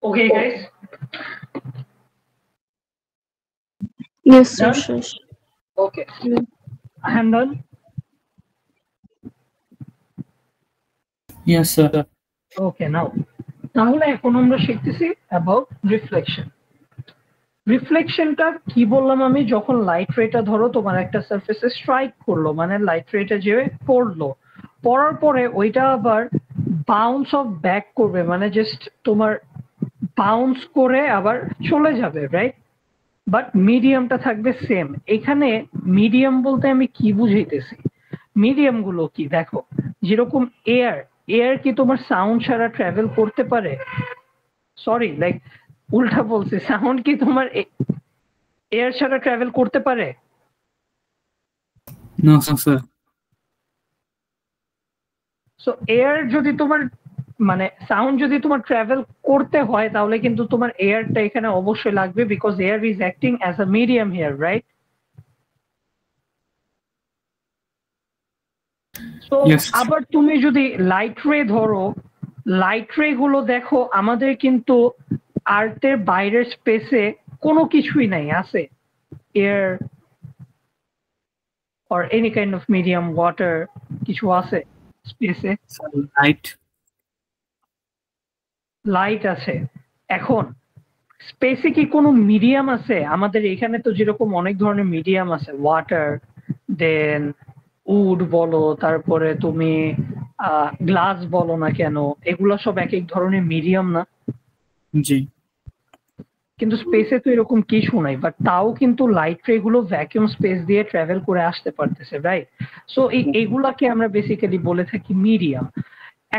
Okay, guys. Yes, sir. Done? Sure. Okay. I am done. Yes, sir. Okay, now. তাহলে এখন আমরা শিখতেছি about reflection. রিফ্লেকশনটা কি বললাম আমি, যখন লাইট রেটা ধরো তোমার একটা সারফেসে স্ট্রাইক করলো, মানে লাইট রেটা যে পড়লো, পড়ার পরে ওইটা আবার বাউন্স অফ ব্যাক করবে, মানে জাস্ট তোমার বাউন্স করে আবার চলে যাবে, রাইট? বাট মিডিয়ামটা থাকবে সেম। এখানে মিডিয়াম বলতে আমি কি বুঝাইতেছি, মিডিয়াম গুলো কি দেখো, যেরকম এয়ার, এয়ার কি তোমার সাউন্ড ছাড়া ট্রাভেল করতে পারে? সরি, লাইক উল্টা বলছে, সাউন্ড কি তোমার এয়ার ছাড়া ট্রাভেল করতে পারে? No, sir. সো এয়ার যদি তোমার, মানে সাউন্ড যদি তোমার ট্রাভেল করতে হয়, তাহলে কিন্তু তোমার এয়ারটা এখানে অবশ্যই লাগবে, because air is acting as a medium here, right? তো Yes. আবার তুমি যদি লাইট রে ধরো, লাইট রে গুলো দেখো, আমাদের কিন্তু আর্থের বাইরের স্পেসে কোনো কিছুই নাই, আছে air or any kind of medium, water, কিছু আছে স্পেসে? Light. লাইট আছে। এখন স্পেসে কি কোনো মিডিয়াম আছে? আমাদের এখানে তো যেরকম অনেক ধরনের মিডিয়াম আছে, ওয়াটার, দেন উড বলো, তারপরে তুমি গ্লাস বলো না কেন, এগুলো সব এক এক ধরনের মিডিয়াম না? জি। কিন্তু স্পেসে তো এরকম কিছু নাই, বাট তাও কিন্তু লাইট রে গুলো ভ্যাকুয়াম স্পেস দিয়ে ট্রাভেল করে আসতে পারতেছে, রাইট? সো এইগুলাকে আমরা বেসিক্যালি বলে থাকি মিডিয়াম।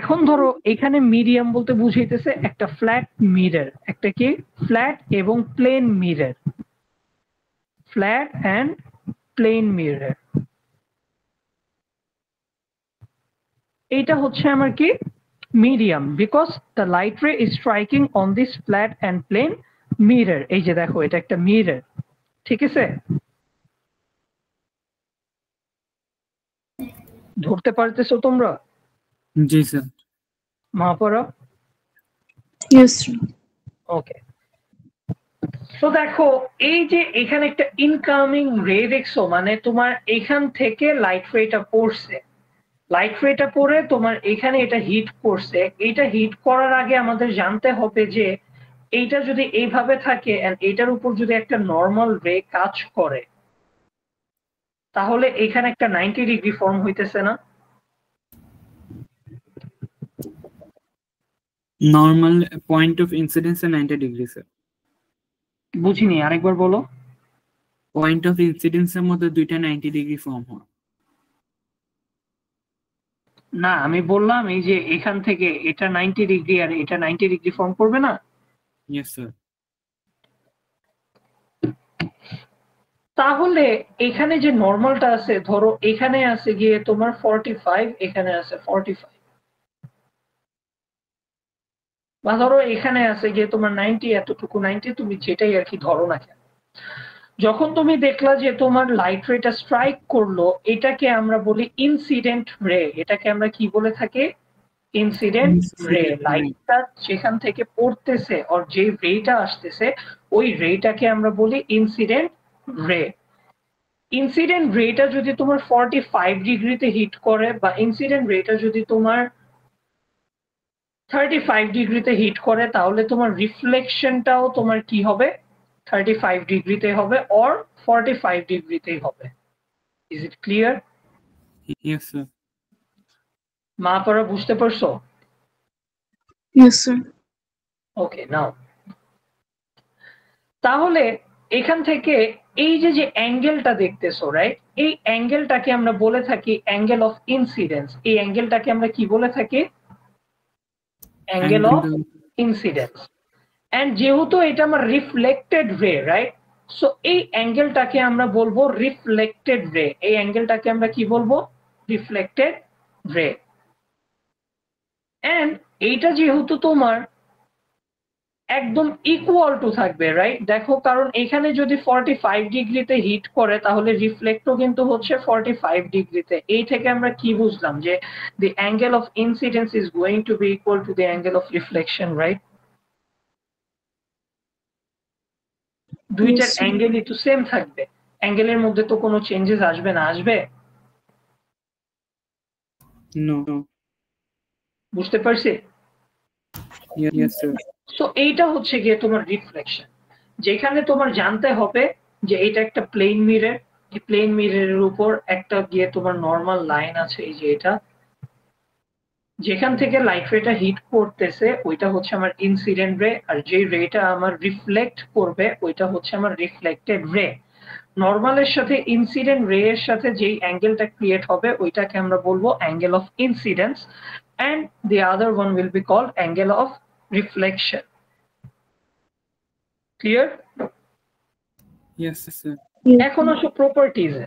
এখন ধরো এখানে মিডিয়াম বলতে বুঝাইতেছে একটা ফ্ল্যাট মিরর, একটা কি ফ্ল্যাট এবং plane mirror, flat and plane mirror. এইটা হচ্ছে আমার কি medium, because the light ray is striking on this flat and plane mirror. এই যে দেখো, এটা একটা মিরর, ঠিক আছে? ধরতে পারতেছো তোমরা? জি স্যার। মা পড়া? Yes, sir. ওকে। তো দেখো, এই যে এখানে একটা ইনকামিং রে দেখছো, মানে তোমার এখান থেকে লাইট রেটা পড়ছে, লাইট রেটা পড়ে তোমার এখানে এটা হিট করছে। এটা হিট করার আগে আমাদের জানতে হবে যে এইটা যদি এইভাবে থাকে এন্ড এটার উপর যদি একটা নর্মাল রে কাজ করে, তাহলে এখানে একটা 90 ডিগ্রি ফর্ম হইতেছে না? Normal point of incidence 90 degree sir. বুঝিনি, আরেকবার বলো। পয়েন্ট অফ ইনসিডেন্স এর মধ্যে দুইটা 90 ডিগ্রি ফর্ম হয়। না, আমি বললাম এই যে এখান থেকে এটা 90 ডিগ্রি আর এটা 90 ডিগ্রি ফর্ম করবে না? Yes sir. তাহলে এখানে যে নর্মালটা আছে, ধরো এখানে আছে গিয়ে তোমার 45, এখানে আছে 45, বা ধরো এখানে আছে গিয়ে তোমার 90, এতটুকু 90, তুমি যেটাই আর কি ধরো না কেন। যখন তুমি দেখলা যে তোমার লাইট রেটা স্ট্রাইক করলো, এটাকে আমরা বলি ইনসিডেন্ট রে। এটাকে আমরা কি বলে থাকি? ইনসিডেন্ট রে। লাইটটা যেখান থেকে পড়তেছে আর যে রেটা আসতেছে, ওই রেটাকে আমরা বলি ইনসিডেন্ট রে। ইনসিডেন্ট রেটা যদি তোমার 45 ডিগ্রিতে হিট করে, বা ইনসিডেন্ট রেটা যদি তোমার 35 ডিগ্রিতে হিট করে, তাহলে তোমার রিফ্লেকশনটাও তোমার কি হবে? 35 ডিগ্রিতে হবে অর 45 ডিগ্রিতেই হবে। Is it clear? Yes sir. মা পড়া বুঝতে পারছো? Yes, sir. ওকে, নাও তাহলে এখান থেকে এই যে যে অ্যাঙ্গেলটা দেখতেছো, রাইট? এই অ্যাঙ্গেলটাকে আমরা বলে থাকি অ্যাঙ্গেল অফ ইনসিডেন্স। এই অ্যাঙ্গেলটাকে আমরা কি বলে থাকি? Angle of incidence. এন্ড যেহেতু এটা আমার রিফ্লেক্টেড রে, রাইট? সো এই অ্যাঙ্গেলটাকে আমরা বলবো রিফ্লেক্টেড রে। এই অ্যাঙ্গেলটাকে আমরা কি বলবো? রিফ্লেক্টেড রে। এন্ড এইটা যেহেতু তোমার একদম ইকুয়াল টু থাকবে, রাইট? দেখো, কারণ এখানে যদি 45 ডিগ্রিতে হিট করে, তাহলে রিফ্লেক্টও কিন্তু হচ্ছে 45 ডিগ্রিতে। এই থেকে আমরা কি বুঝলাম? যে the angle of incidence is going to be equal to the angle of reflection, right? দুইটার sir. অ্যাঙ্গেলই তো সেম থাকবে, অ্যাঙ্গেলের মধ্যে তো কোনো চেঞ্জেস আসবে না, আসবে? No. বুঝতে পারছি? Yes, sir. সো এইটা হচ্ছে গিয়ে তোমার রিফ্লেকশন, যেখানে তোমার জানতে হবে যে এটা একটা প্লেন মিরর, এই প্লেন মিররের উপর একটা গিয়ে তোমার নর্মাল লাইন আছে, এই যে এটা, যেখান থেকে লাইট রেটা হিট করতেছে ওইটা হচ্ছে আমার ইনসিডেন্ট রে, আর যে রেটা আমার রিফ্লেক্ট করবে ওইটা হচ্ছে আমার রিফ্লেক্টেড রে। নর্মালের সাথে ইনসিডেন্ট রে এর সাথে যেই অ্যাঙ্গেলটা ক্রিয়েট হবে ওইটাকে আমরা বলবো angle of incidence, and the other one will be called angle of reflection. Clear? Yes, sir. Yes, এখন আসো প্রপার্টিজে।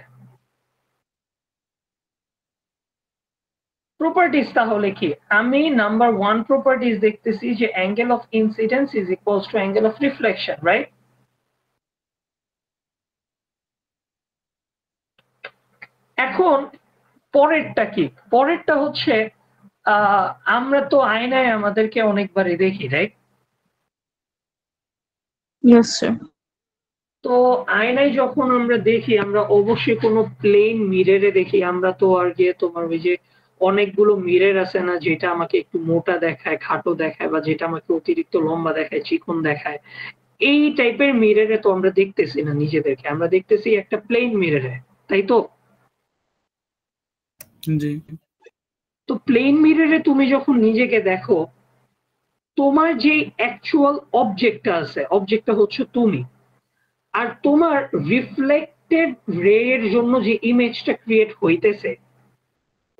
প্রপার্টিজ তাহলে কি? আমি নাম্বার 1 প্রপার্টিজ দেখতেছি যে angle of incidence is equals to angle of reflection, right? এখন পরেরটা কি? পরেরটা হচ্ছে আমরা তো আয়নায় আমাদেরকে অনেকবারই দেখি, রাইট? yes, sir. তো আয়নায় যখন আমরা দেখি আমরা অবশ্যই কোনো প্লেন মিররে দেখি, আমরা তো আর গিয়ে তোমার ওই যে অনেকগুলো মিরর আছে না যেটা আমাকে একটু মোটা দেখায়, খাটো দেখায়, বা যেটা আমাকে অতিরিক্ত লম্বা দেখায়, চিকন দেখায়, এই টাইপের মিররে তো আমরা দেখতেছি না নিজেদেরকে, আমরা দেখতেছি একটা প্লেন মিররে, তাই তো? জি। তো প্লেন মিররে তুমি যখন নিজেকে দেখো, তোমার যে অ্যাকচুয়াল অবজেক্টটা আছে, অবজেক্টটা হচ্ছে তুমি, আর তোমার রিফ্লেক্টেড রে এর জন্য যে ইমেজটা ক্রিয়েট হইতেছে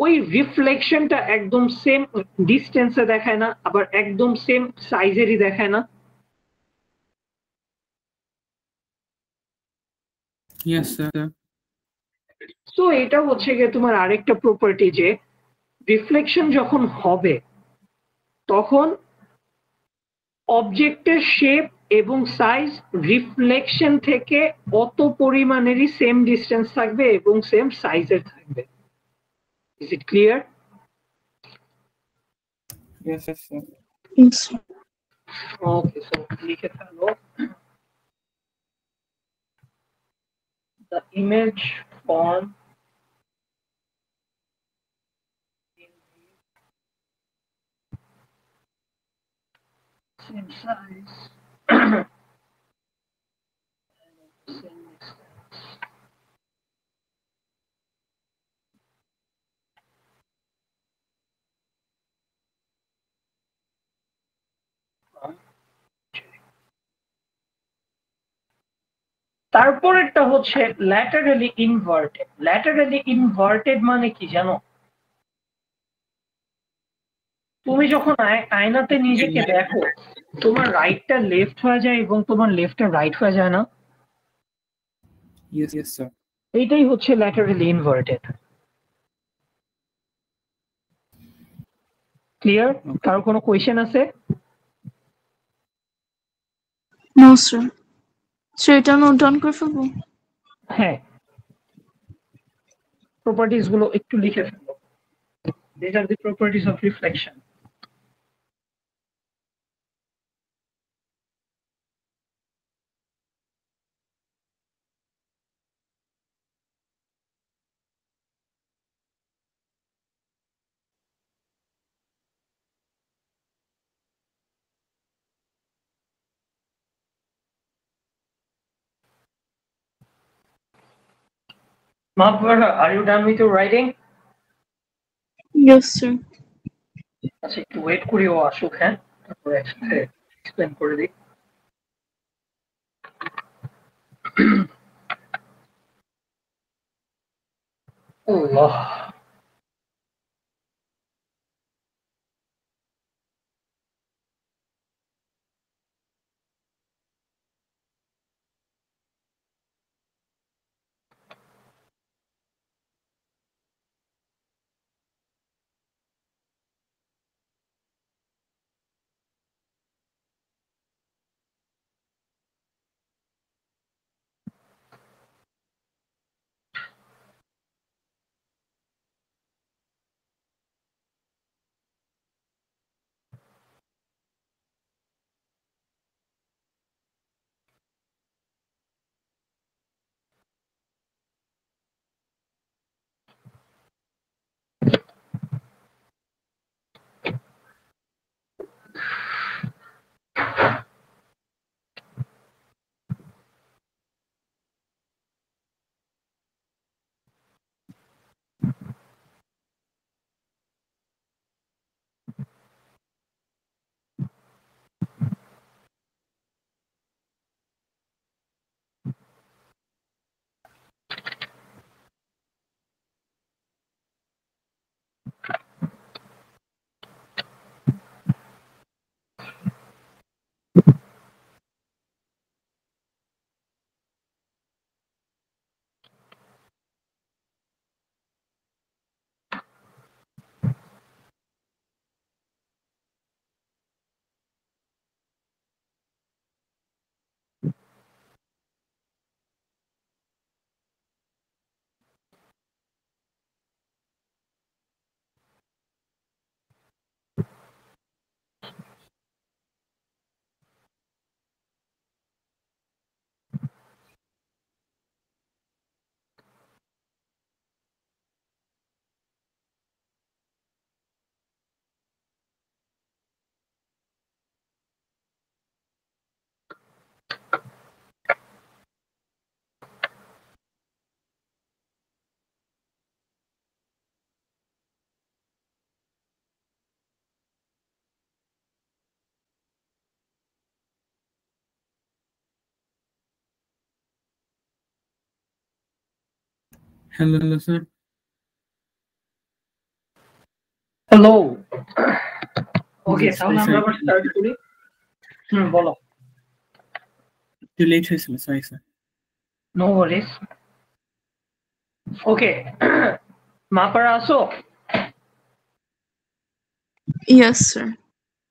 ওই রিফ্লেকশনটা একদম সেম ডিস্টেন্সে দেখায় না, আবার একদম সেম সাইজেরই দেখায় না। Yes, sir. তো এটা হচ্ছে গিয়ে তোমার আরেকটা প্রপার্টি যে রিফ্লেকশন যখন হবে তখন অবজেক্টের শেপ এবং সাইজ রিফ্লেকশন থেকে অত পরিমাণেরই সেম ডিস্টেন্স থাকবে এবং সেম সাইজের থাকবে। Is it clear? Yes, sir. Yes, sir. Okay, so লিখে ফেলো the image form in the same size and same distance. তারপরেরটা হচ্ছে ল্যাটারালি ইনভার্টেড। ল্যাটারালি ইনভার্টেড মানে কি জানো? তুমি যখন আয়নাতে নিজেকে দেখো তোমার রাইটটা লেফট হয়ে যায় এবং তোমার লেফটটা রাইট হয়ে যায় না? Yes, sir. এইটাই হচ্ছে ল্যাটারালি ইনভার্টেড। ক্লিয়ার? কারো কোনো কোয়েশ্চেন আছে? No, sir. So এটা নোট ডাউন করে ফেলবো? হ্যাঁ, প্রপার্টিজ গুলো একটু লিখে ফেলো। These are the properties of reflection. Mahbubah, are you done with your writing? Yes, sir. আচ্ছা, একটু ওয়েট করি ও আসুক, হ্যাঁ, তারপরে একসাথে এক্সপ্লেন করে দিই। আল্লাহ, hello sir. হ্যালো। ওকে, Yes, তাহলে আমরা আবার স্টার্ট করি। বলো। একটু লেট হয়েছিল, সরি স্যার। নো ওয়ারিস। ওকে, মাপারা আসো। Yes, sir.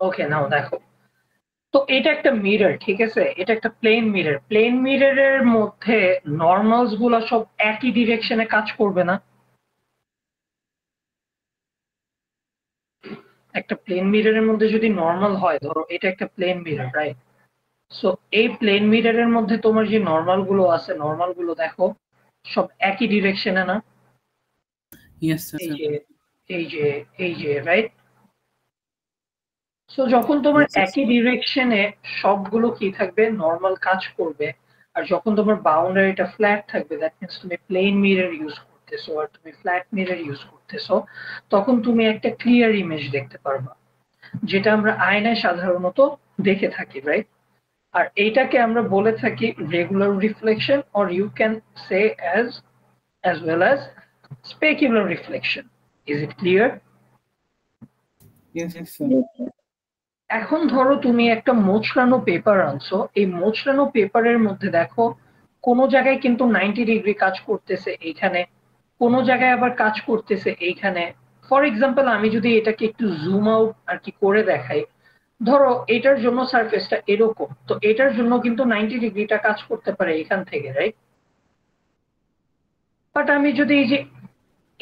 ওকে, নাও দেখো। তো এটা একটা মিরর, ঠিক আছে? এটা একটা প্লেন মিরর। প্লেন মিররের মধ্যে নরমালস গুলা সব একই ডিরেকশনে কাজ করবে না? একটা প্লেন মিররের মধ্যে যদি নরমাল হয়, ধরো এটা একটা প্লেন মিরর, রাইট? সো এই প্লেন মিররের মধ্যে তোমার যে নরমাল গুলো আছে, নরমাল গুলো দেখো সব একই ডিরেকশনে না? Yes sir. এই যে এই যে এই যে, রাইট? সো যখন তোমার একই ডিরেকশনে সবগুলো কি থাকবে, নরমাল কাজ করবে। আর যখন তোমার বাউন্ডারিটা ফ্ল্যাট থাকবে, দ্যাট মিন্স তুমি প্লেন মিরর ইউজ করতেছো আর তুমি ফ্ল্যাট মিরর ইউজ করতেছো, তখন তুমি একটা ক্লিয়ার ইমেজ দেখতে পারবা, যেটা আমরা আয়নায় সাধারণত দেখে থাকি, রাইট? আর এইটাকে আমরা বলে থাকি regular reflection, or you can say as well as specular reflection. Is it clear? Yes sir. এখন ধরো তুমি একটা মোচড়ানো পেপার আনছো, এই মোচড়ানো পেপারের মধ্যে দেখো কোনো জায়গায় কিন্তু 90 ডিগ্রি কাজ করতেছে এইখানে, কোনো জায়গায় আবার কাজ করতেছে এইখানে। ফর এক্সাম্পল, আমি যদি এটাকে একটু জুম আউট আর কি করে দেখাই, ধরো এটার জন্য সারফেসটা এরকম, তো এটার জন্য কিন্তু 90 ডিগ্রিটা কাজ করতে পারে এখান থেকে, রাইট? বাট আমি যদি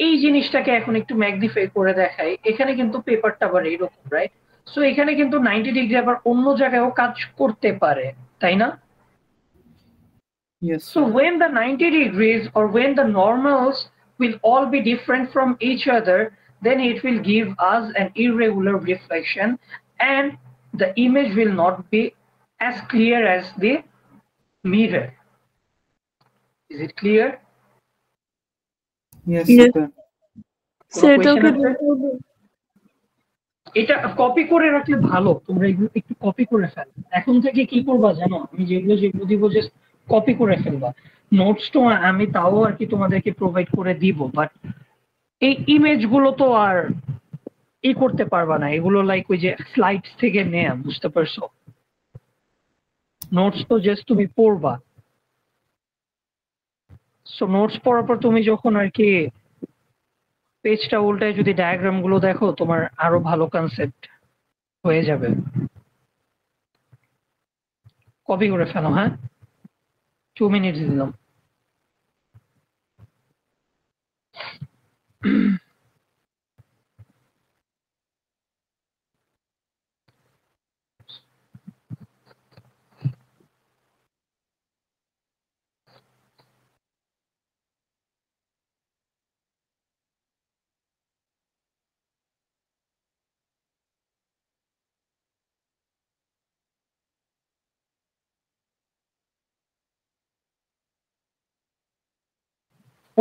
এই জিনিসটাকে এখন একটু ম্যাগনিফাই করে দেখাই, এখানে কিন্তু পেপারটা আবার এইরকম, রাইট? সো এখানে কিন্তু 90 ডিগ্রি আবার অন্য জায়গায়ও কাজ করতে পারে, তাই না? Yes, So sir. when the 90 degrees or when the normals will all be different from each other, then it will give us an irregular reflection and the image will not be as clear as the mirror. Is it clear? Yes, Yes. sir. কোনো question সেটাকে আছে? এটা copy করে রাখলে ভালো, তোমরা এগুলো একটু কপি করে ফেলো। এখন থেকে কি করবা জানো, আমি যেগুলো যেগুলো দিব জাস্ট কপি করে ফেলবা। নোটস তো আমি তাও আর কি তোমাদেরকে প্রোভাইড করে দিব, বাট এই ইমেজ গুলো তো আর করতে পারবা না, এগুলো লাইক ওই যে স্লাইডস থেকে নেয়া, বুঝতে পারছো? নোটস তো জাস্ট তুমি পড়বা। সো নোটস পড়ার পর তুমি যখন আর কি পেজটা উল্টায় যদি ডায়াগ্রাম গুলো দেখো, তোমার আরো ভালো কনসেপ্ট হয়ে যাবে। কপি করে ফেলো, হ্যাঁ? 2 মিনিটস দিলাম।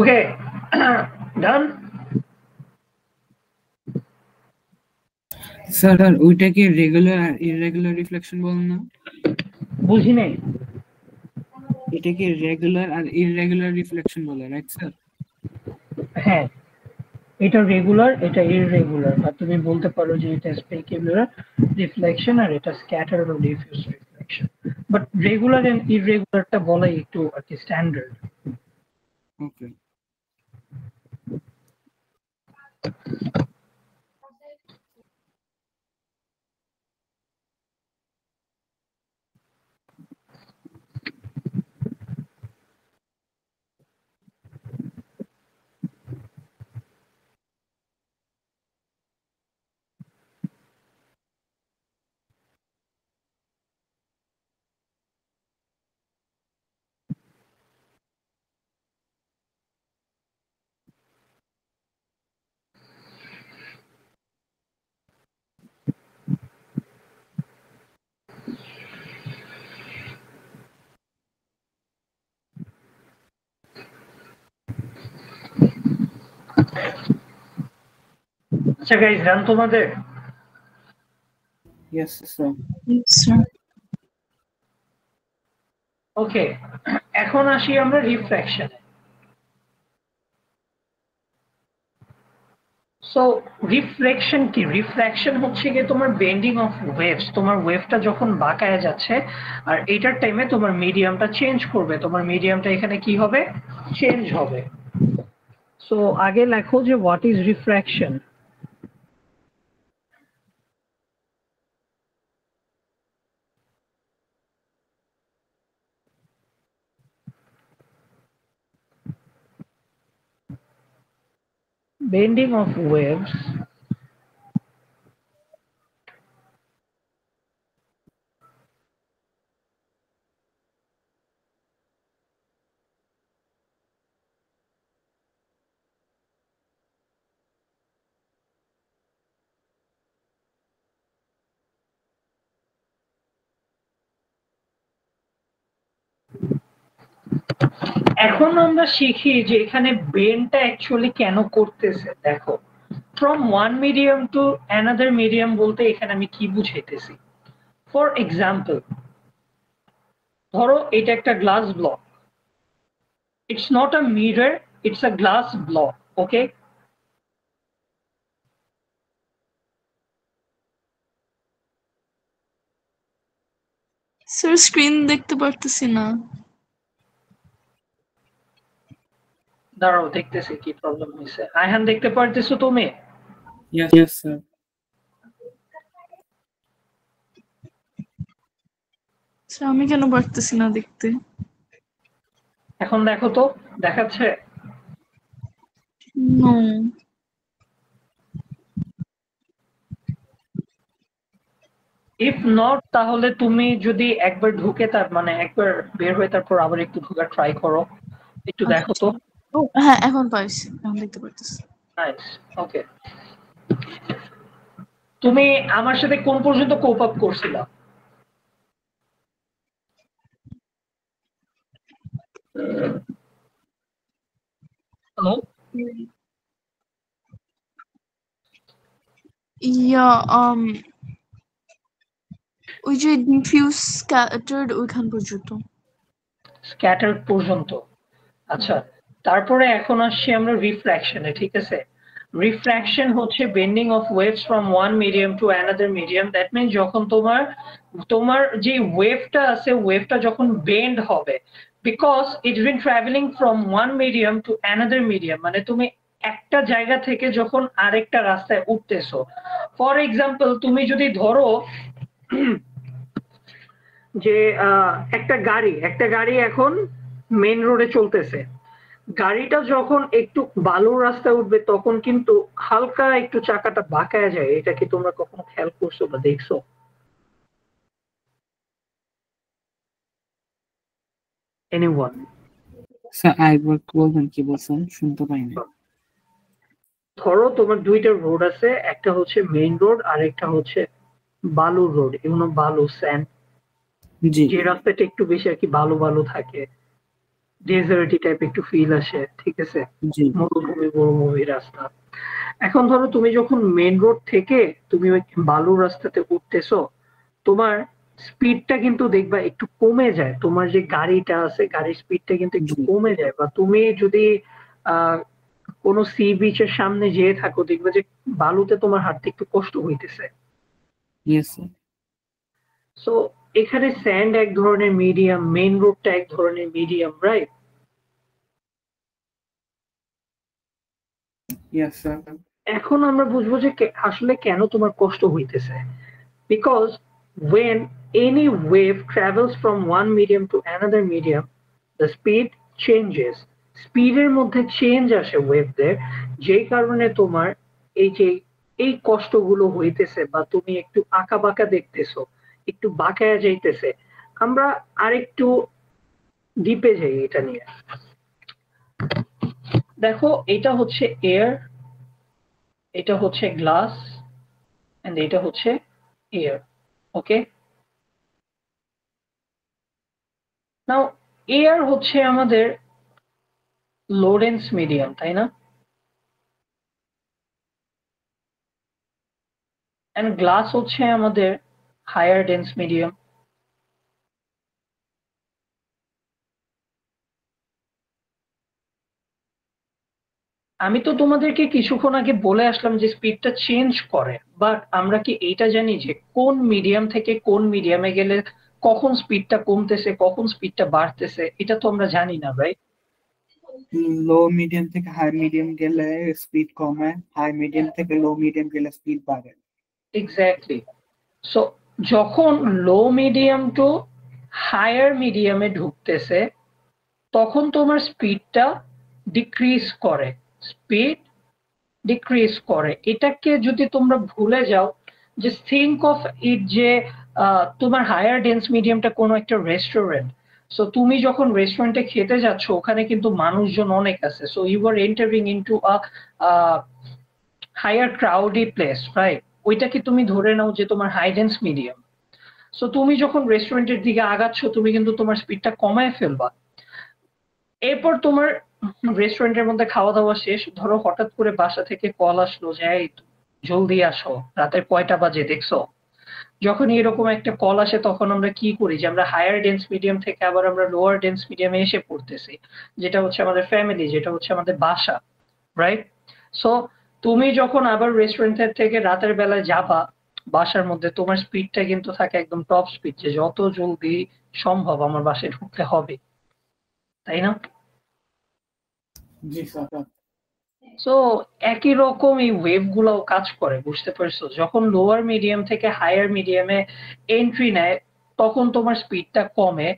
ওকে, ডান। স্যার ওইটাকে রেগুলার আর ইররেগুলার রিফ্লেকশন বলেন না? বুঝি নাই। এটাকে রেগুলার আর ইররেগুলার রিফ্লেকশন বলে, রাইট স্যার? হ্যাঁ, এটা রেগুলার, এটা ইররেগুলার, বা তুমি বলতে পারো যে এটা স্পেকুলার রিফ্লেকশন আর এটা স্ক্যাটার বা diffuse reflection. But regular and ইররেগুলারটা বলাই একটু আর কি স্ট্যান্ডার্ড। ওকে। আচ্ছা গাইস, রান তোমাদের? Yes sir. Yes, sir. Okay, এখন আসি আমরা রিফ্র্যাকশনে। সো রিফ্লেকশন কি? রিফ্লেকশন হচ্ছে গিয়ে তোমার বেন্ডিং অফ ওয়েভস। তোমার ওয়েভটা যখন বাঁকায় যাচ্ছে আর এইটার টাইমে তোমার মিডিয়ামটা চেঞ্জ করবে, তোমার মিডিয়ামটা এখানে কি হবে? চেঞ্জ হবে। সো আগে লেখো যে what is refraction. Bending of waves এখন আমরা শিখি যে এখানে বেন্ডটা অ্যাকচুয়ালি কেন করতেছে। দেখো, from one medium to another medium বলতে এখানে আমি কি বুঝাইতেছি। ফর এক্সাম্পল, ধরো এটা একটা glass block, it's not a mirror, it's a glass block. Okay, sir screen দেখতে পারতেছি না। দাঁড়াও দেখতেছি কি প্রবলেম হয়েছে। আয়হান দেখতে পারতেছো তুমি? Yes, sir. স্যার আমি কেন পারতেছি না দেখতে? এখন দেখো তো, দেখাচ্ছে? নো। ইফ নট, তাহলে তুমি যদি একবার ঢুকে তার মানে একবার বের হয়ে তারপর আবার একটু ঢোকার ট্রাই করো, একটু দেখো তো। ও হ্যাঁ, এখন পাইছি, এখন দেখতে পারতেছি। নাইস, ওকে। তুমি আমার সাথে কোন পর্যন্ত কোপ আপ করছিলা? হ্যালো? ইয়া ওই যে ডিফিউজ স্ক্যাটার্ড ওইখান পর্যন্ত। স্ক্যাটার্ড পর্যন্ত, আচ্ছা। তারপরে এখন আসছি আমরা রিফ্র্যাকশনে, ঠিক আছে? রিফ্র্যাকশন হচ্ছে bending of waves from one medium to another medium. That means যখন তোমার তোমার যে ওয়েভটা আছে, ওয়েভটা যখন বেন্ড হবে, because it's been travelling from one medium to another medium, মানে তুমি একটা জায়গা থেকে যখন আরেকটা রাস্তায় উঠতেছো। ফর এক্সাম্পল, তুমি যদি ধরো যে একটা গাড়ি এখন মেইন রোডে চলতেছে, গাড়িটা যখন একটু বালুর রাস্তায় উঠবে তখন কিন্তু হালকা একটু চাকাটা বাঁকায় যায়। এটা কি তোমরা কখনো খেয়াল করছো বা দেখছো? এনিওয়ান? স্যার আরেকবার বলবেন, কি বলছেন? শুনতে পাইনি। ধরো তোমার দুইটা রোড আছে, একটা হচ্ছে মেইন রোড আর একটা হচ্ছে বালুর রোড, এগুলো বালু স্যান্ড, জি যে রাস্তাটা একটু বেশি আর কি বালু বালু থাকে, ডেজার্টি টাইপ একটু ফিল আসে, ঠিক আছে? জি মরুভূমি রাস্তা। এখন ধরো তুমি যখন মেইন রোড থেকে তুমি ওই বালুর রাস্তাতে উঠতেছো, তোমার স্পিডটা কিন্তু দেখবা একটু কমে যায়। তোমার যে গাড়িটা আছে, গাড়ির স্পিডটা কিন্তু একটু জি কমে যায়। বা তুমি যদি আহ কোনো সি বিচের সামনে যেয়ে থাকো, দেখবে যে বালুতে তোমার হাঁটতে একটু কষ্ট হইতেছে। Yes sir. সো এখানে স্যান্ড এক ধরনের মিডিয়াম, মেইন রোডটা এক ধরনের মিডিয়াম, রাইট? Yes sir. এখন আমরা বুঝবো যে আসলে কেন তোমার কষ্ট হইতেছে। Because when any wave travels from one medium to another medium, the speed changes. স্পিডের মধ্যে চেঞ্জ আসে ওয়েভদের, যেই কারণে তোমার এই যে এই কষ্টগুলো হইতেছে বা তুমি একটু আঁকা বাঁকা দেখতেছো, একটু বাঁকায়া যাইতেছে। আমরা আরেকটু ডিপে যাই এটা নিয়ে। দেখো, এটা হচ্ছে এয়ার, এটা হচ্ছে গ্লাস, এন্ড এটা হচ্ছে এয়ার। ওকে, নাও এয়ার হচ্ছে আমাদের লো ডেন্স মিডিয়াম, তাই না? এন্ড গ্লাস হচ্ছে আমাদের হায়ার ডেন্স মিডিয়াম। আমি তো তোমাদেরকে কিছুক্ষণ আগে বলে আসলাম যে স্পিডটা চেঞ্জ করে, বাট আমরা কি এইটা জানি যে কোন মিডিয়াম থেকে কোন মিডিয়ামে গেলে কখন স্পিডটা কমতেছে কখন স্পিডটা বাড়তেছে? এটা তো আমরা জানি না, রাইট? লো মিডিয়াম থেকে হাই মিডিয়াম গেলে স্পিড কমে, হাই মিডিয়াম থেকে লো মিডিয়াম গেলে স্পিড বাড়ে। এক্স্যাক্টলি। সো যখন লো মিডিয়াম টু হায়ার মিডিয়ামে ঢুকতেছে তখন তোমার স্পিডটা ডিক্রিজ করে, স্পিড ডিক্রিজ করে। এটাকে যদি তোমরা ভুলে যাও, যে থিঙ্ক অফ ইট যে তোমার হায়ার ডেন্স মিডিয়ামটা কোনো একটা রেস্টুরেন্ট। সো তুমি যখন রেস্টুরেন্টে খেতে যাচ্ছ ওখানে কিন্তু মানুষজন অনেক আছে, so you are entering into a higher crowdy place, right? ওইটাকে তুমি ধরে নাও যে তোমার হাই ডেন্স মিডিয়াম। সো তুমি যখন রেস্টুরেন্টের দিকে আগাচ্ছ তুমি কিন্তু তোমার স্পিডটা কমায় ফেলবা। এরপর তোমার রেস্টুরেন্টের মধ্যে খাওয়া দাওয়া শেষ, ধরো হঠাৎ করে বাসা থেকে কল আসলো যে এই জলদি আসো, রাতের কয়টা বাজে দেখছো? যখন এরকম একটা কল আসে তখন আমরা কি করি, যে আমরা হায়ার ডেন্স মিডিয়াম থেকে আবার আমরা লোয়ার ডেন্স মিডিয়ামে এসে পড়তেছি, যেটা হচ্ছে আমাদের ফ্যামিলি, যেটা হচ্ছে আমাদের বাসা, রাইট? সো তুমি যখন আবার রেস্টুরেন্টের থেকে রাতের বেলায় যাবা বাসার মধ্যে, তোমার স্পিডটা কিন্তু থাকে একদম টপ স্পিড, যে যত জলদি সম্ভব আমার বাসায় ঢুকতে হবে, তাই না? জি স্যার। সো একই রকম এই ওয়েভ গুলাও কাজ করে, বুঝতে পারছো? যখন লোয়ার মিডিয়াম থেকে হায়ার মিডিয়ামে এন্ট্রি নেয় তখন তোমার স্পিডটা কমে,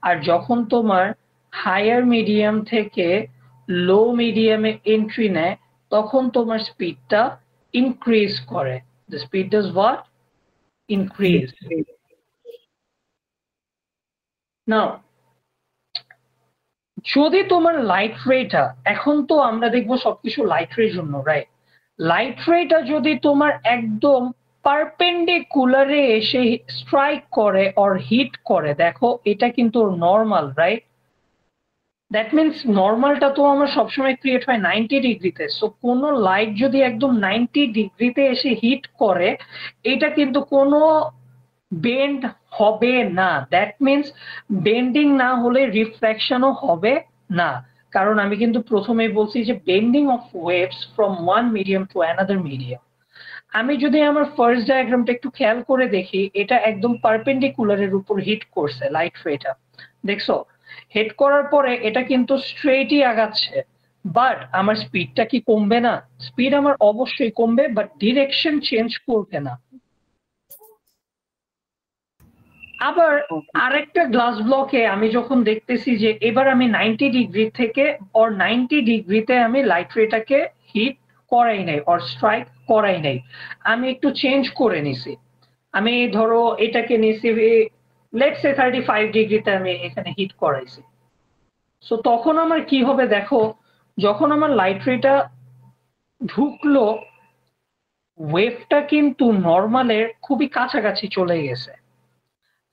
আর যখন তোমার হায়ার মিডিয়াম থেকে লো মিডিয়ামে এন্ট্রি নেয় তখন তোমার স্পিডটা ইনক্রিজ করে। The speed does what? Increase. Now যদি তোমার লাইট রেটা, এখন তো আমরা দেখবো সবকিছু লাইট রের জন্য, রাইট? লাইট রেটা যদি তোমার একদম পারপেন্ডিকুলারে এসে স্ট্রাইক করে অর হিট করে, দেখো এটা কিন্তু নর্মাল, রাইট? দ্যাট মিনস নর্মালটা তো আমার সবসময় ক্রিয়েট হয় 90 ডিগ্রিতে। সো কোনো লাইট যদি একদম 90 ডিগ্রিতে এসে হিট করে, এটা কিন্তু কোনো বেন্ড হবে না। দ্যাট মিনস বেন্ডিং না হলে রিফ্লেকশনও হবে না। কারণ আমি কিন্তু প্রথমেই বলছি যে bending of waves from one medium to another medium. আমি যদি আমার ফার্স্ট ডায়াগ্রামটা একটু খেয়াল করে দেখি, এটা একদম পারপেন্ডিকুলারের উপর হিট করছে লাইট রেটা, দেখছো? হিট করার পরে এটা কিন্তু স্ট্রেটই আগাচ্ছে, বাট আমার স্পিডটা কি কমবে না? স্পিড আমার অবশ্যই কমবে, বাট ডিরেকশন চেঞ্জ করবে না। আবার আরেকটা গ্লাস ব্লকে আমি যখন দেখতেছি যে এবার আমি 90 ডিগ্রি থেকে অর 90 ডিগ্রিতে আমি লাইট রেটাকে হিট করাই নাই অর স্ট্রাইক করাই নাই, আমি একটু চেঞ্জ করে নিছি। আমি ধরো এটাকে নিছি লেটস সে 35 ডিগ্রিতে আমি এখানে হিট করাইছি। সো তখন আমার কি হবে দেখো, যখন আমার লাইট রেটা ঢুকলো ওয়েভটা কিন্তু নর্মালের খুবই কাছাকাছি চলে গেছে।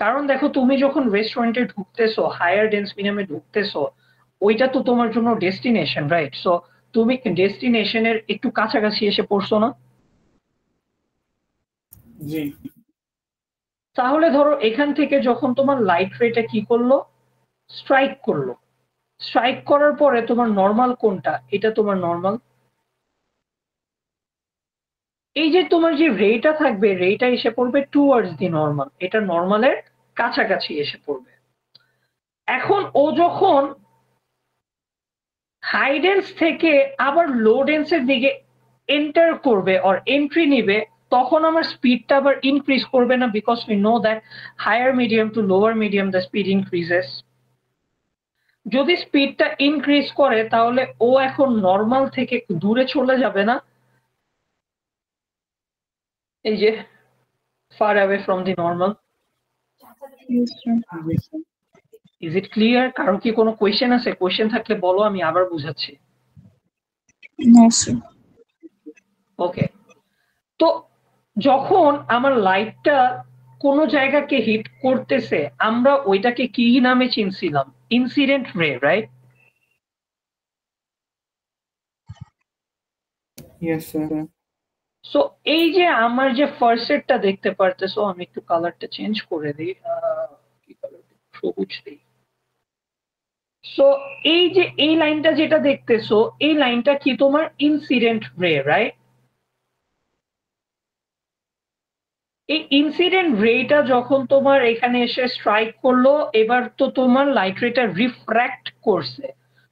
কারণ দেখো তুমি যখন রেস্টুরেন্টে ঢুকতেছো, হায়ার ডেন্স মিডিয়ামে ঢুকতেছো, ওইটা তো তোমার জন্য ডেস্টিনেশন, রাইট? সো তুমি ডেস্টিনেশনের একটু কাছাকাছি এসে পড়ছো না? জি। তাহলে ধরো এখান থেকে যখন তোমার লাইট রেটা কি করলো, স্ট্রাইক করলো, স্ট্রাইক করার পরে তোমার নর্মাল কোনটা? এটা তোমার নর্মাল। এই যে তোমার যে রেটা থাকবে, রেটা এসে পড়বে টুয়ার্ডস দি নর্মাল, এটা নর্মালের কাছাকাছি এসে পড়বে। এখন ও যখন হাই ডেন্স থেকে আবার লো ডেন্সের দিকে এন্টার করবে অর এন্ট্রি নিবে, তখন আমার স্পিডটা আবার ইনক্রিজ করবে না? Because we know that higher medium to lower medium the speed increases. যদি স্পিডটা ইনক্রিজ করে তাহলে ও এখন নর্মাল থেকে দূরে চলে যাবে না? এই যে far away from the normal. Yes, sir. Is it clear? কারো কি কোনো কোয়েশ্চেন আছে? কোয়েশ্চেন থাকলে বলো, আমি আবার বুঝাচ্ছি। No, sir. ওকে। তো যখন আমার লাইটটা কোনো জায়গাকে হিট করতেছে আমরা ওইটাকে কি নামে চিনছিলাম? ইনসিডেন্ট রে, রাইট? Yes sir. সো এই যে আমার যে ফার্স্ট সেটটা দেখতে পারতেছো, আমি একটু কালারটা চেঞ্জ করে দিই, কি কালার? সবুজ দিই। সো এই যে এই লাইনটা যেটা দেখতেছো এই লাইনটা কি তোমার ইনসিডেন্ট রে, রাইট? এই ইনসিডেন্ট রেটা যখন তোমার এখানে এসে স্ট্রাইক করলো, এবার তো তোমার লাইট রেটা রিফ্র্যাক্ট করছে,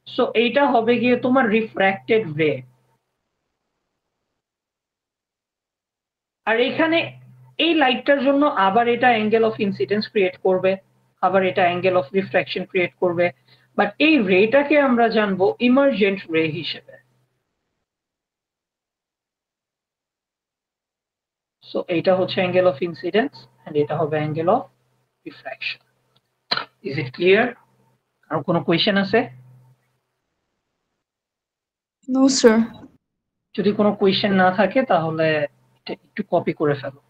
সো এইটা হবে গিয়ে তোমার রিফ্র্যাক্টেড রে। আর এখানে এই লাইটটার জন্য আবার এটা অ্যাঙ্গেল অফ ইনসিডেন্স ক্রিয়েট করবে, আবার এটা অ্যাঙ্গেল অফ রিফ্র্যাকশন ক্রিয়েট করবে, বাট এই রেটাকে আমরা জানবো ইমার্জেন্ট রে হিসেবে। সো এইটা হচ্ছে অ্যাঙ্গেল অফ ইনসিডেন্স এন্ড এটা হবে angle of refraction. Is it clear? আর কোনো কোয়েশ্চেন আছে? No sir. যদি কোনো কোয়েশ্চেন না থাকে তাহলে এটা একটু কপি করে ফেলো।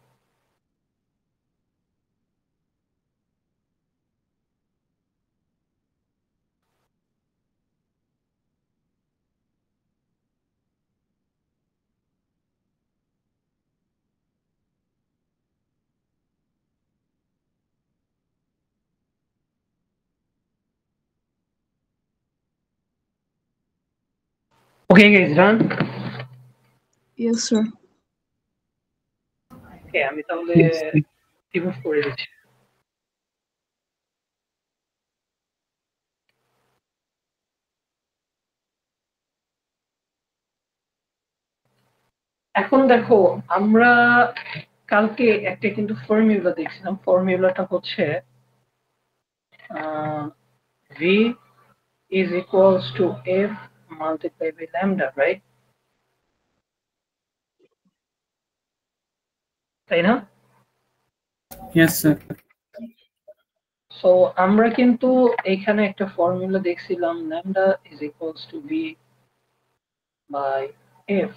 Okay guys, run. Yes sir. Okay, আমি তাহলে Yes. রিমুভ করে দিচ্ছি। এখন দেখো, আমরা কালকে একটা কিন্তু ফর্মুলা দেখছিলাম, ফর্মুলাটা হচ্ছে v is equals to f multiplied by lambda, right? তাই না? Yes, sir. সো আমরা কিন্তু এখানে একটা ফর্মুলা দেখছিলাম, lambda is equals to v by f,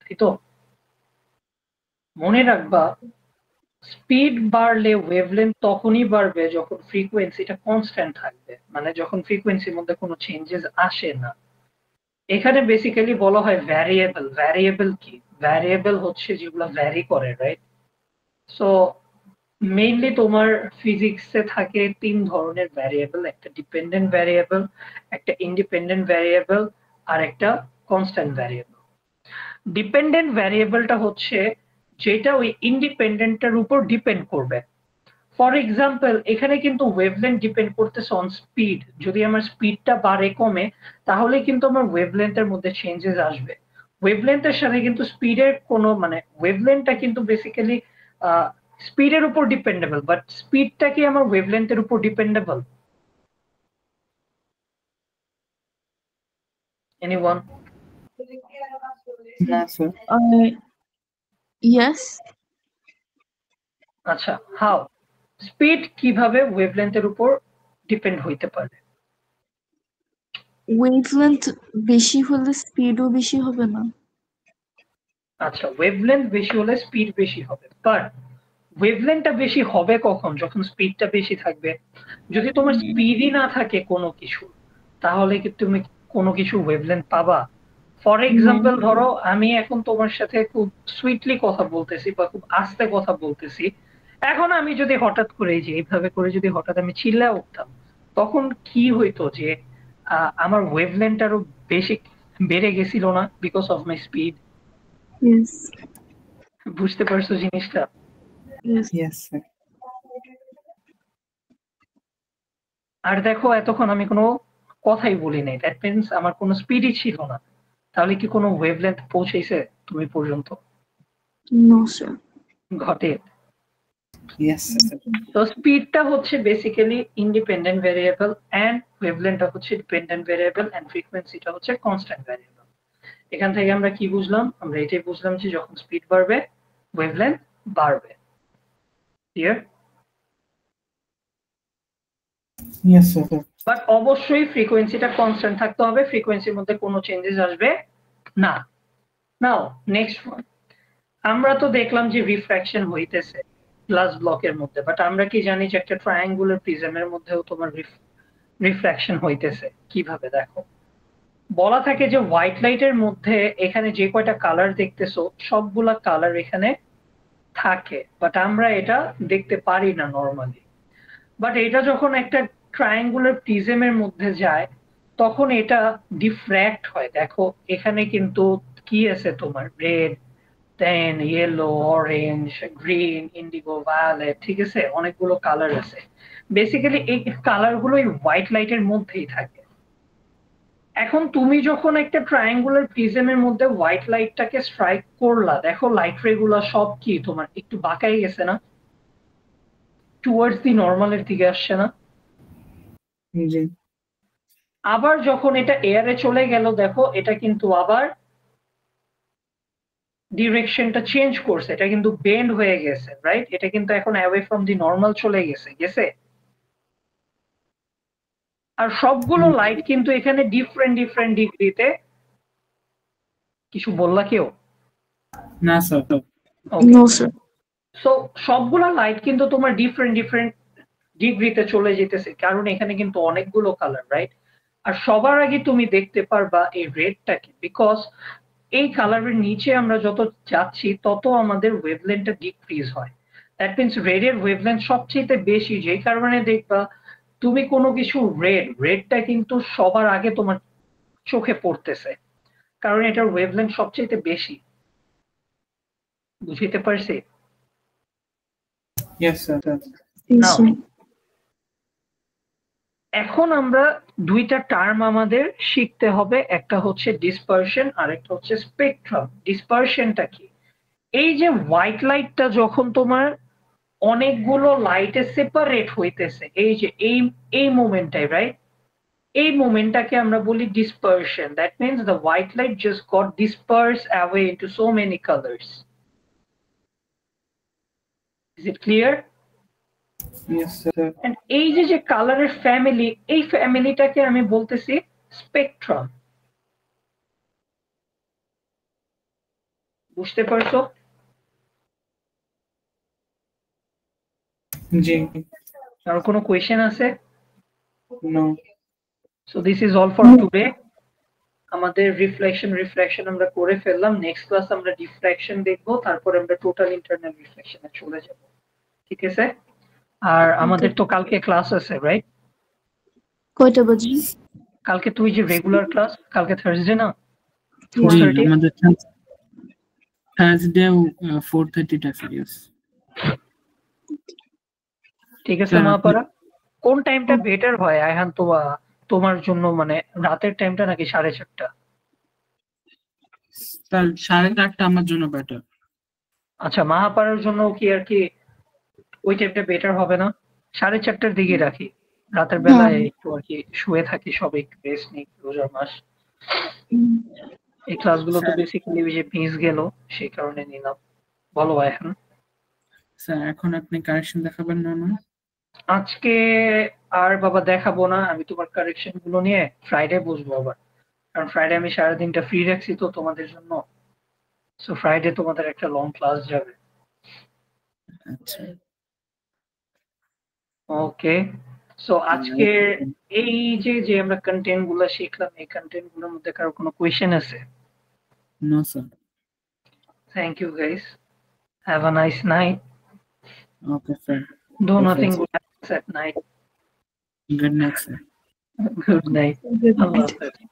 তাই তো? মনে রাখবা, স্পিড বাড়লে ওয়েভলেন্থ তখনই বাড়বে যখন ফ্রিকোয়েন্সিটা কনস্ট্যান্ট থাকবে, মানে যখন ফ্রিকোয়েন্সির মধ্যে কোনো চেঞ্জেস আসে না। এখানে বেসিক্যালি বলা হয় ভ্যারিয়েবল। ভ্যারিয়েবল কি? ভ্যারিয়েবল হচ্ছে যেগুলো ভ্যারি করে, রাইট? সো মেইনলি তোমার ফিজিক্সে থাকে তিন ধরনের ভ্যারিয়েবল, একটা ডিপেন্ডেন্ট ভ্যারিয়েবল, একটা ইন্ডিপেন্ডেন্ট ভ্যারিয়েবল, আর একটা কনস্ট্যান্ট ভ্যারিয়েবল। ডিপেন্ডেন্ট ভ্যারিয়েবলটা হচ্ছে যেটা ওই ইন্ডিপেন্ডেন্টের উপর ডিপেন্ড করবে। ফর এক্সাম্পল, এখানে কিন্তু ওয়েভলেন্থ ডিপেন্ড করতেছে অন স্পিড। যদি আমার স্পিডটা বাড়ে কমে তাহলে কিন্তু আমার ওয়েভলেন্থের মধ্যে চেঞ্জেস আসবে। ওয়েভলেন্থের সাথে কিন্তু স্পিডের কোনো মানে ওয়েভলেন্থটা কিন্তু বেসিক্যালি স্পিডের উপর ডিপেন্ডেবল, বাট স্পিডটা কি আমার ওয়েভলেন্থের উপর dependable? Anyone? No, sir. Yes. আচ্ছা, হাউ? স্পিড কিভাবে ওয়েভলেন্থের উপর ডিপেন্ড হইতে পারে? ওয়েভলেন্থ বেশি হলে স্পিডও বেশি হবে না? আচ্ছা, ওয়েভলেন্থ বেশি হলে স্পিড বেশি হবে, বাট ওয়েভলেন্থটা বেশি হবে কখন? যখন স্পিডটা বেশি থাকবে। যদি তোমার স্পিডই না থাকে কোনো কিছু, তাহলে কি তুমি কোনো কিছু ওয়েভলেন্থ পাবা? ফর এক্সাম্পল ধরো, আমি এখন তোমার সাথে খুব সুইটলি কথা বলতেছি বা খুব আস্তে কথা বলতেছি, এখন আমি যদি হঠাৎ করে এই যে এইভাবে করে যদি হঠাৎ আমি চিল্লা উঠতাম, তখন কি হইতো যে আমার ওয়েভলেন্থ আরো বেশি বেড়ে গেছিল না, because of my speed. Yes. বুঝতে পারছো জিনিসটা? Yes, sir. আর দেখো, এতক্ষণ আমি কোনো কথাই বলি নাই, দ্যাট মিনস আমার কোনো স্পিডই ছিল না, তাহলে কি কোনো ওয়েভলেন্থ পৌঁছেছে তুমি পর্যন্ত? No sir. ঘটে। Yes, sir. তো স্পিডটা হচ্ছে বেসিক্যালি ইন্ডিপেন্ডেন্ট ভ্যারিয়েবল এন্ড ওয়েভলেন্থটা হচ্ছে ডিপেন্ডেন্ট ভ্যারিয়েবল এন্ড ফ্রিকোয়েন্সিটা হচ্ছে কনস্ট্যান্ট ভ্যারিয়েবল। এখান থেকে আমরা কি বুঝলাম? আমরা এটাই বুঝলাম যে যখন স্পিড বাড়বে ওয়েভলেন্থ বাড়বে। ক্লিয়ার? Yes, sir. বাট অবশ্যই ফ্রিকোয়েন্সিটা কনস্ট্যান্ট থাকতে হবে, ফ্রিকোয়েন্সির মধ্যে কোনো চেঞ্জেস আসবে না। নাও নেক্সট ওয়ান, আমরা তো দেখলাম যে রিফ্র্যাকশন হইতেছে গ্লাস ব্লকের মধ্যে, বাট আমরা কি জানি যে একটা ট্রায়াঙ্গুলার প্রিজমের মধ্যেও তোমার রিফ্র্যাকশন হইতেছে? কিভাবে? দেখো, বলা থাকে যে হোয়াইট লাইটের মধ্যে এখানে যে কয়টা কালার দেখতেছো সবগুলা কালার এখানে থাকে, বাট আমরা এটা দেখতে পারি না নর্মালি। বাট এটা যখন একটা ট্রায়াঙ্গুলার প্রিজমের মধ্যে যায় তখন এটা ডিফ্র্যাক্ট হয়। দেখো এখানে কিন্তু কি আছে তোমার, red, then yellow, orange, green, indigo, violet, ঠিক আছে, অনেকগুলো কালার আছে। বেসিক্যালি এই কালার গুলো হোয়াইট লাইটের মধ্যেই থাকে। এখন তুমি যখন একটা ট্রায়াঙ্গুলার প্রিজমের মধ্যে হোয়াইট লাইটটাকে স্ট্রাইক করলা, দেখো লাইট রে গুলা সব কি তোমার একটু বাঁকাই গেছে না, টুয়ার্ডস দি নর্মালের দিকে আসছে না। জি আবার যখন এটা এয়ারে চলে গেল, দেখো এটা কিন্তু আবার ডিরেকশনটা চেঞ্জ করছে, এটা কিন্তু বেন্ড হয়ে গেছে, রাইট? এটা কিন্তু এখন অ্যাওয়ে ফ্রম দি নর্মাল চলে গেছে। আর সবগুলো লাইট কিন্তু এখানে ডিফারেন্ট ডিফারেন্ট ডিগ্রিতে। কিছু বললা কেউ? না স্যার। No sir. সো সবগুলা লাইট কিন্তু তোমার ডিফারেন্ট ডিফারেন্ট ডিগ্রিতে চলে যেতেছে, কারণ এখানে কিন্তু অনেকগুলো কালার, রাইট? আর সবার আগে তুমি দেখতে পারবা এই রেডটাকে, বিকজ এই কালারের নিচে আমরা যত যাচ্ছি তত আমাদের ওয়েভলেন্থটা ডিক্রিজ হয়। দ্যাট মিনস রেড এর ওয়েভলেন্থ সবচেয়ে বেশি, যেই কারণে দেখবা তুমি কোনো কিছু রেডটা কিন্তু সবার আগে তোমার চোখে পড়তেছে, কারণ এটার ওয়েভলেন্থ সবচেয়ে বেশি। বুঝতে পারছি? Yes sir. নাও এখন আমরা দুইটা টার্ম আমাদের শিখতে হবে, একটা হচ্ছে ডিসপারশন আর একটা হচ্ছে স্পেকট্রাম। ডিসপারশনটা কি? এই যে হোয়াইট লাইটটা যখন তোমার অনেকগুলো লাইটে সেপারেট হইতেছে, এই যে এই মোমেন্টটাই, রাইট? এই মোমেন্টটাকে আমরা বলি dispersion. That means the white light just got disperse away into so many colours. Is it clear? Yes sir. And এই যে কালারের ফ্যামিলি, এই ফ্যামিলিটাকে আমি বলতেছি স্পেকট্রাম। বুঝতে পারছো? জি। আর কোনো কোয়েশ্চেন আছে? No. So this is all for today. আমাদের রিফ্লেকশন আমরা করে ফেললাম। নেক্সট ক্লাস আমরা ডিফ্র্যাকশন দেখবো, তারপর আমরা টোটাল ইন্টারনাল রিফ্লেকশনে চলে যাব। ঠিক আছে? আর আমাদের তো কালকে ক্লাস আছে, রাইট? কয়টা বাজে? কালকে তুই যে রেগুলার ক্লাস, কালকে থার্সডে না? জি 4:30? আমাদের থার্সডে 4:30 টা সিরিয়াস। ঠিক আছে মহাপারা। কোন টাইমটা বেটার হয় আয়হান তোমার জন্য, মানে রাতের টাইমটা নাকি 4:30? স্যার 4:30 আমার জন্য বেটার। আচ্ছা, মাহাপাড়ার জন্য কি আর কি ওই টাইমটা বেটার হবে না? 4:30টার দিকে রাখি। রাতের বেলায় একটু আর কি শুয়ে থাকি, সবাই একটু রেস্ট নিই, রোজার মাস। এই ক্লাসগুলো তো বেসিক্যালি ওই যে মিস গেল, সেই কারণে নিলাম। বলো এখন। স্যার এখন আপনি কারেকশন দেখাবেন না? আজকে আর বাবা দেখাবো না, আমি তোমার কারেকশন গুলো নিয়ে ফ্রাইডে বসবো আবার, কারণ ফ্রাইডে আমি সারাদিনটা ফ্রি রাখছি তো তোমাদের জন্য। সো ফ্রাইডে তোমাদের একটা লং ক্লাস যাবে। আচ্ছা ওকে। সো আজকে এই যে আমরা কন্টেন্ট গুলো শিখলাম, এই কন্টেন্ট গুলোর মধ্যে কারো কোনো কোয়েশ্চেন আছে? No sir. Thank you guys, have a nice night. Okay sir. Do nothing good happens at night. Good night, sir. Good night. Allah Hafiz.